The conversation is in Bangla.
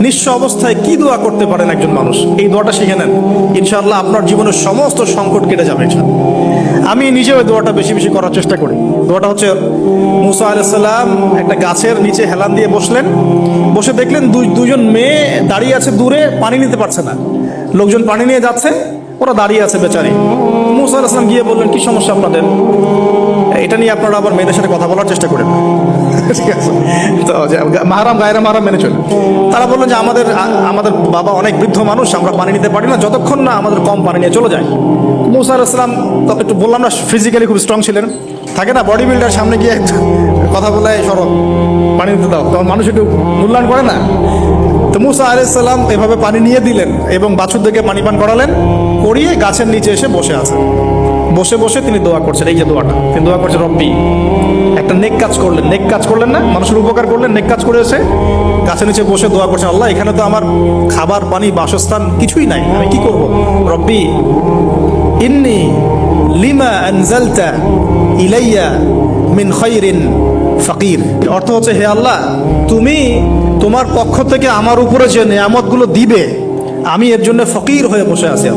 নিঃস্ব অবস্থায় কি দোয়া করতে পারেন একজন মানুষ, এই দোয়াটা শিখে নেন, ইনশাআল্লাহ আপনার জীবনের সমস্ত সংকট কেটে যাবে ইনশাআল্লাহ। আমি নিজেও এই দোয়াটা বেশি বেশি করার চেষ্টা করি। দোয়াটা হচ্ছে, মুসা আলাইহিস সালাম একটা গাছের নিচে হেলান দিয়ে বসলেন, বসে দেখলেন দুইজন মেয়ে দাঁড়িয়ে আছে দূরে, পানি নিতে পারছে না, লোকজন পানি নিয়ে যাচ্ছে, ওরা দাঁড়িয়ে আছে বেচারি। মুসা আলাইহিস সালাম গিয়ে বললেন, কি সমস্যা আপনাদের? এটা নিয়ে আপনারা আবার মেয়েদের সাথে কথা বলার চেষ্টা করেন, ঠিক আছে? তো মাহারাম গায়রা মাহারাম মেনে চলেন। তারা বললেন যে আমাদের বাবা অনেক বৃদ্ধ মানুষ, আমরা পানি নিতে পারি না যতক্ষণ না আমাদের কম পানি নিয়ে চলে যায়। মুসা আলাইহিস সালাম তো একটু বললাম না, ফিজিক্যালি খুব স্ট্রং ছিলেন, থাকে না বডি বিল্ডার, সামনে গিয়ে কথা বলে সরব পানি নিতে দাও, তখন মানুষ একটু মূল্যায়ন করে না। তো মুসা আলাইহিস সালাম এভাবে পানি নিয়ে দিলেন এবং বাছুরদেরকে পানি পান করালেন, করিয়ে গাছের নিচে এসে বসে আছেন। বসে বসে তিনি দোয়া করছেন, এই যে দোয়াটা তিনি দোয়া করছেন, রব্বি, একটা নেক কাজ করলেন, নেক কাজ করলেন না, মানুষের উপকার করলেন, নেক কাজ করে এসে গাছের নিচে বসে দোয়া করছেন, আল্লাহ এখানে তো আমার খাবার পানি বাসস্থান কিছুই নাই, আমি কি করব? রব্বি ইন্নী লিমা আনজালতা ইলাইয়া মিন খায়রিন ফাকির। অর্থ হচ্ছে, হে আল্লাহ, তুমি তোমার পক্ষ থেকে আমার উপরে যে নিয়ামতগুলো দিবে, আমি এর জন্য ফকির হয়ে বসে আছি।